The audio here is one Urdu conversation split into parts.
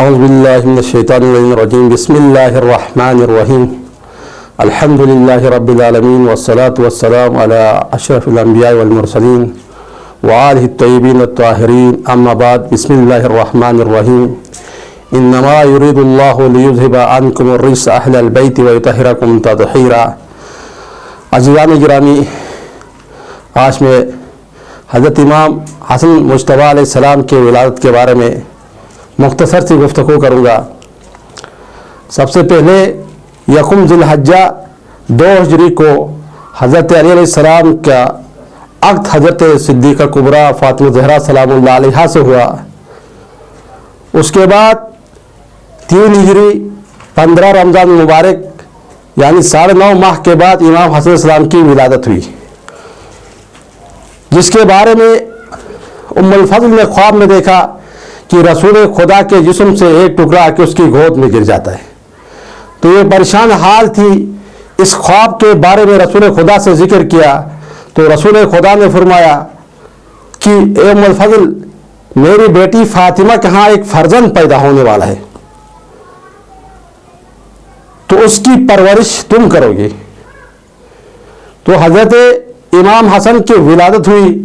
اعوذ باللہ من الشیطان الرجیم بسم اللہ الرحمن الرحیم الحمد للہ رب العالمین والصلاة والسلام علی اشرف الانبیاء والمرسلین وآلہ الطیبین الطاہرین اما بعد بسم اللہ الرحمن الرحیم انما یرید اللہ لیذہب عنکم الرجس اہل البیت ویطہرکم تطہیرا۔ عزیزان گرامی، آج میں حضرت امام حسن مجتبیٰ علیہ السلام کے ولادت کے بارے میں مختصر سی گفتگو کروں گا۔ سب سے پہلے یکم ذی الحجہ 2 ہجری کو حضرت علی علیہ السلام کا عقد حضرت صدیقہ کبریٰ فاطمہ زہرا سلام اللہ علیہا سے ہوا۔ اس کے بعد 3 ہجری 15 رمضان مبارک یعنی 9.5 ماہ کے بعد امام حسن علیہ السلام کی ولادت ہوئی، جس کے بارے میں ام الفضل نے خواب میں دیکھا کہ رسول خدا کے جسم سے ایک ٹکڑا آ کے اس کی گود میں گر جاتا ہے۔ تو یہ پریشان حال تھی، اس خواب کے بارے میں رسول خدا سے ذکر کیا تو رسول خدا نے فرمایا کہ اے ام الفضل، میری بیٹی فاطمہ کے ہاں ایک فرزند پیدا ہونے والا ہے، تو اس کی پرورش تم کرو گی۔ تو حضرت امام حسن کی ولادت ہوئی۔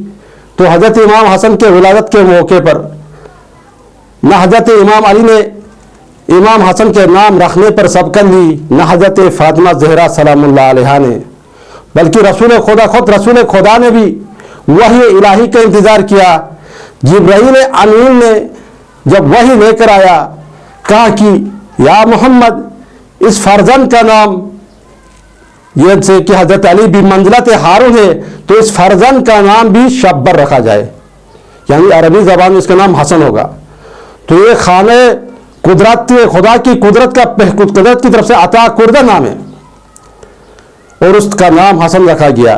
تو حضرت امام حسن کے ولادت کے موقع پر نہ حضرت امام علی نے امام حسن کے نام رکھنے پر سبقت لی، نہ حضرت فاطمہ زہرا سلام اللہ علیہا نے، بلکہ خود رسول خدا نے بھی وحی الہی کا انتظار کیا۔ جبرائیل امین نے جب وحی لے کر آیا، کہا کہ یا محمد، اس فرزند کا نام، یہ سے کہ حضرت علی بھی منزلت ہارون ہے، تو اس فرزند کا نام بھی شبر رکھا جائے، یعنی عربی زبان میں اس کا نام حسن ہوگا۔ تو یہ خانہ قدرت، خدا کی قدرت کی طرف سے عطا کردہ نام ہے، اور اس کا نام حسن رکھا گیا۔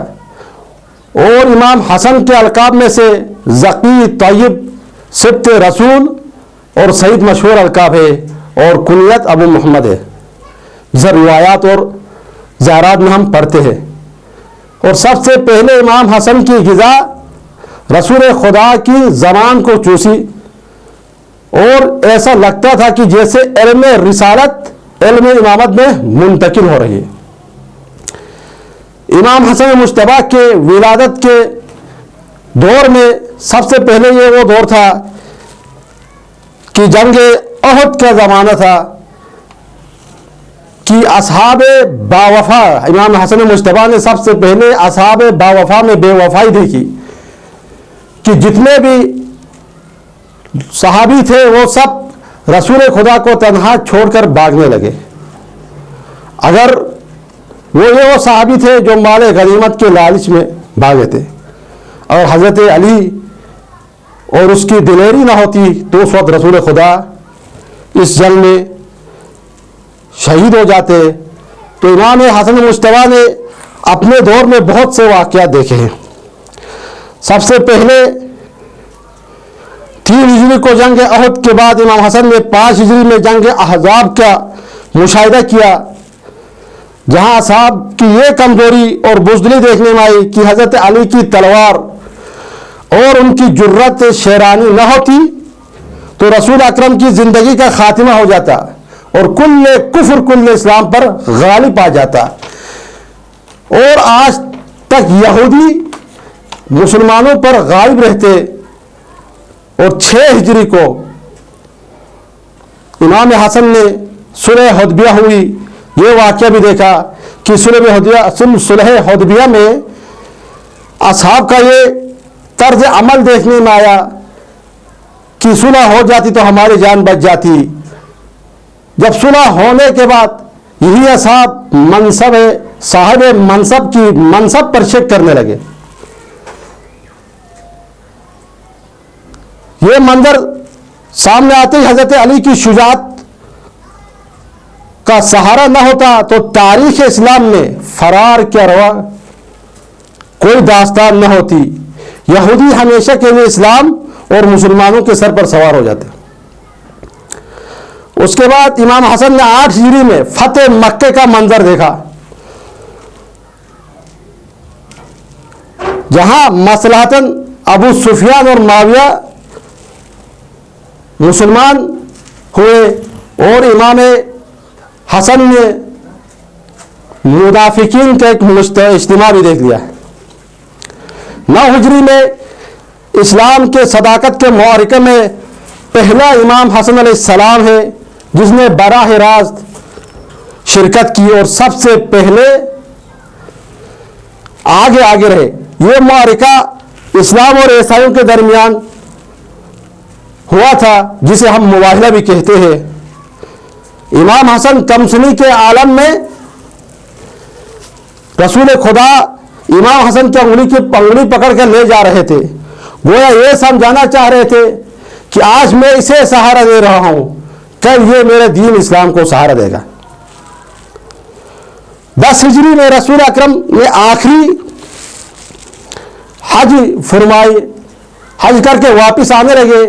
اور امام حسن کے القاب میں سے ذکی، طیب، سبط رسول اور سعید مشہور القاب ہے، اور کنیت ابو محمد ہے، جسے روایات اور زیارات میں ہم پڑھتے ہیں۔ اور سب سے پہلے امام حسن کی غذا رسول خدا کی زبان کو چوسی، اور ایسا لگتا تھا کہ جیسے علم رسالت علم امامت میں منتقل ہو رہی ہے۔ امام حسن مجتبیٰ کے ولادت کے دور میں سب سے پہلے یہ وہ دور تھا کہ جنگ احد کا زمانہ تھا، کہ اصحاب باوفا، امام حسن مجتبیٰ نے سب سے پہلے اصحاب باوفا میں بے وفائی دیکھی، کہ جتنے بھی صحابی تھے وہ سب رسول خدا کو تنہا چھوڑ کر بھاگنے لگے۔ اگر وہ صحابی تھے جو مال غنیمت کے لالچ میں بھاگے تھے، اور حضرت علی اور اس کی دلیری نہ ہوتی تو اس وقت رسول خدا اس جنگ میں شہید ہو جاتے۔ تو امام حسن مجتبیٰ نے اپنے دور میں بہت سے واقعات دیکھے ہیں۔ سب سے پہلے 3 ہجری کو جنگ احد کے بعد امام حسن نے 5 ہجری میں جنگ احزاب کا مشاہدہ کیا، جہاں اصحاب کی یہ کمزوری اور بزدلی دیکھنے میں آئی کہ حضرت علی کی تلوار اور ان کی جرت شیرانی نہ ہوتی تو رسول اکرم کی زندگی کا خاتمہ ہو جاتا، اور کل کفر کل اسلام پر غالب آ جاتا۔ اور آج تک یہودی مسلمانوں پر غالب رہتے۔ اور 6 ہجری کو امام حسن نے صلح حدیبیہ ہوئی، یہ واقعہ بھی دیکھا کہ صلح حدیبیہ میں اصحاب کا یہ طرز عمل دیکھنے میں آیا کہ صلح ہو جاتی تو ہماری جان بچ جاتی۔ جب صلح ہونے کے بعد یہی اصحاب صاحب منصب پر شک کرنے لگے۔ یہ منظر سامنے آتے ہی حضرت علی کی شجاعت کا سہارا نہ ہوتا تو تاریخ اسلام میں فرار کے روا کوئی داستان نہ ہوتی۔ یہودی ہمیشہ کے لیے اسلام اور مسلمانوں کے سر پر سوار ہو جاتے۔ اس کے بعد امام حسن نے 8 ہجری میں فتح مکہ کا منظر دیکھا، جہاں مصلحتاً ابو سفیان اور معاویہ مسلمان ہوئے اور امام حسن نے منافقین کا ایک اجتماع بھی دیکھ لیا. 9 ہجری میں اسلام کے صداقت کے معرکہ میں پہلا امام حسن علیہ السلام ہے جس نے براہ راست شرکت کی اور سب سے پہلے آگے رہے. یہ معرکہ اسلام اور عیسائیوں کے درمیان ہوا تھا جسے ہم مباہلہ بھی کہتے ہیں. امام حسن کمسنی کے عالم میں رسول خدا امام حسن کی انگلی پکڑ کر لے جا رہے تھے. گویا یہ سمجھانا چاہ رہے تھے کہ آج میں اسے سہارا دے رہا ہوں، کل یہ میرے دین اسلام کو سہارا دے گا. 10 ہجری میں رسول اکرم نے آخری حج فرمائی. حج کر کے واپس آنے لگے.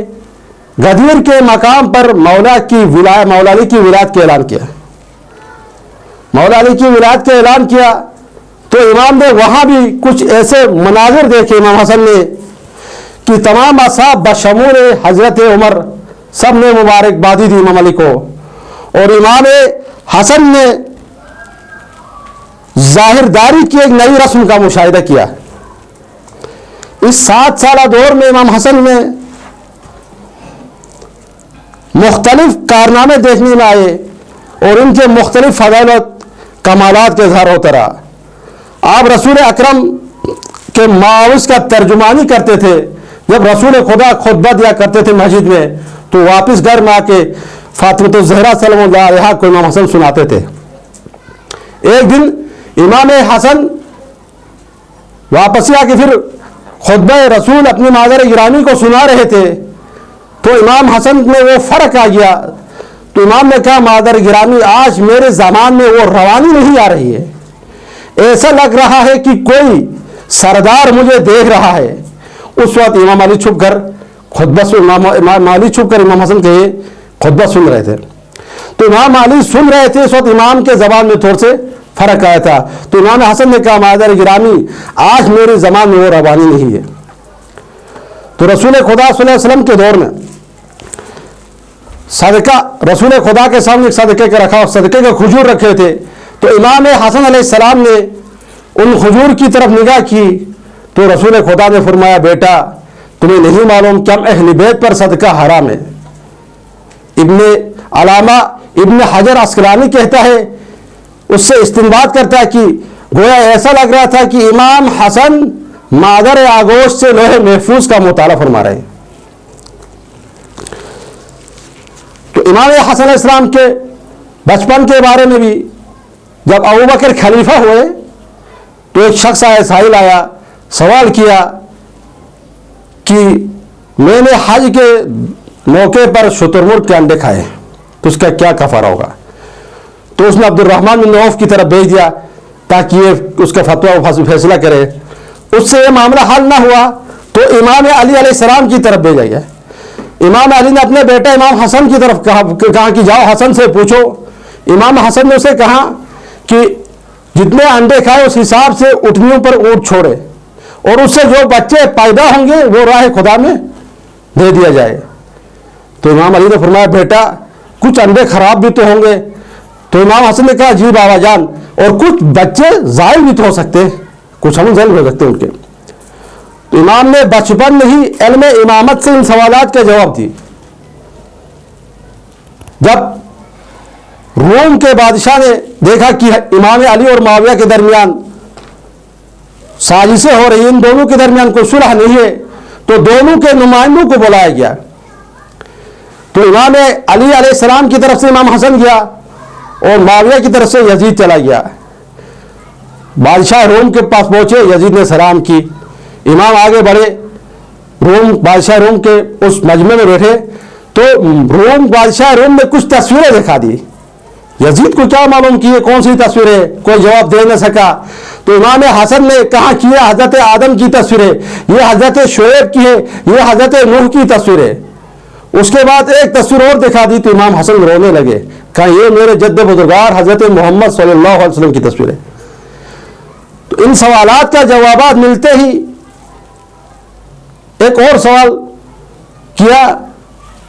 غدیر کے مقام پر مولا علی کی ولایت کا اعلان کیا. مولا علی کی ولایت کا اعلان کیا تو امام نے وہاں بھی کچھ ایسے مناظر دیکھے امام حسن نے کہ تمام اصحاب بشمول حضرت عمر سب نے مبارکبادی دی امام علی کو. اور امام حسن نے ظاہرداری کی ایک نئی رسم کا مشاہدہ کیا. اس 7 سالہ دور میں امام حسن نے مختلف کارنامے دیکھنے میں آئے اور ان کے مختلف فضائلت کمالات کے اظہار ہوتا رہا. آپ رسول اکرم کے معاوض کا ترجمانی کرتے تھے. جب رسول خدا خطبہ دیا کرتے تھے مسجد میں تو واپس گھر میں آ کے فاطمہ الزہرا سلام اللہ علیہا کو امام حسن سناتے تھے. ایک دن امام حسن واپس آ کے پھر خطبہ رسول اپنی مادر گرامی کو سنا رہے تھے تو امام حسن میں وہ فرق آ گیا. تو امام نے کہا مادر گرامی آج میرے زمان میں وہ روانی نہیں آ رہی ہے، ایسا لگ رہا ہے کہ کوئی سردار مجھے دیکھ رہا ہے. اس وقت امام علی چھپ کر امام حسن کے خطبہ سن رہے تھے. تو امام علی سن رہے تھے. اس وقت امام کے زبان میں تھوڑے سے فرق آیا تھا. تو امام حسن نے کہا مادر گرامی آج میری زبان میں وہ روانی نہیں ہے. تو رسول خدا صلی اللہ علیہ وسلم کے دور میں صدقہ رسول خدا کے سامنے صدقے کا رکھا، صدقے کے کھجور رکھے تھے. تو امام حسن علیہ السلام نے ان کھجور کی طرف نگاہ کی تو رسول خدا نے فرمایا بیٹا تمہیں نہیں معلوم کہ ہم اہل بیت پر صدقہ حرام ہے. علامہ ابن حجر عسقلانی کہتا ہے، اس سے استنباط کرتا ہے کہ گویا ایسا لگ رہا تھا کہ امام حسن مادر آگوش سے لوح محفوظ کا مطالعہ فرما رہے ہیں. تو امام حسن علیہ السلام کے بچپن کے بارے میں بھی جب ابوبکر خلیفہ ہوئے تو ایک شخص آیا، سائل آیا، سوال کیا کہ میں نے حج کے موقع پر شترمرغ کے انڈے کھائے تو اس کا کیا کفارہ ہوگا. تو اس نے عبد الرحمن بن عوف کی طرف بھیج دیا تاکہ یہ اس کا فتویٰ فیصلہ کرے. اس سے یہ معاملہ حل نہ ہوا تو امام علی علیہ السلام کی طرف بھیجا گیا. امام علی نے اپنے بیٹے امام حسن کی طرف کہا کہ جاؤ حسن سے پوچھو. امام حسن نے اسے کہا کہ جتنے انڈے کھائے اس حساب سے اٹھنیوں پر اونٹ چھوڑے اور اس سے جو بچے پیدا ہوں گے وہ راہ خدا میں دے دیا جائے. تو امام علی نے فرمایا بیٹا کچھ انڈے خراب بھی تو ہوں گے. تو امام حسن نے کہا جی بابا جان، اور کچھ بچے زائل بھی تو ہو سکتے، کچھ ہم زائل ہو سکتے ان کے. تو امام نے بچپن میں ہی علم امامت سے ان سوالات کا جواب دی. جب روم کے بادشاہ نے دیکھا کہ امام علی اور معاویہ کے درمیان سازشیں ہو رہی ہیں، ان دونوں کے درمیان کوئی صلح نہیں ہے، تو دونوں کے نمائندوں کو بلایا گیا. تو امام علی علیہ السلام کی طرف سے امام حسن گیا اور معاویہ کی طرف سے یزید چلا گیا. بادشاہ روم کے پاس پہنچے، یزید نے سلام کی. امام آگے بڑھے، بادشاہ روم کے اس مجمع میں بیٹھے تو بادشاہ روم نے کچھ تصویریں دکھا دی. یزید کو کیا معلوم کہ یہ کون سی تصویر ہے، کوئی جواب دے نہ سکا. تو امام حسن نے کہا کہ یہ حضرت آدم کی تصویر ہے، یہ حضرت شعیب کی ہے، یہ حضرت نوح کی تصویر ہے. اس کے بعد ایک تصویر اور دکھا دی تو امام حسن رونے لگے، کہا یہ میرے جد بزرگار حضرت محمد صلی اللہ علیہ وسلم کی تصویر ہے. تو ان سوالات کا جوابات ملتے ہی ایک اور سوال کیا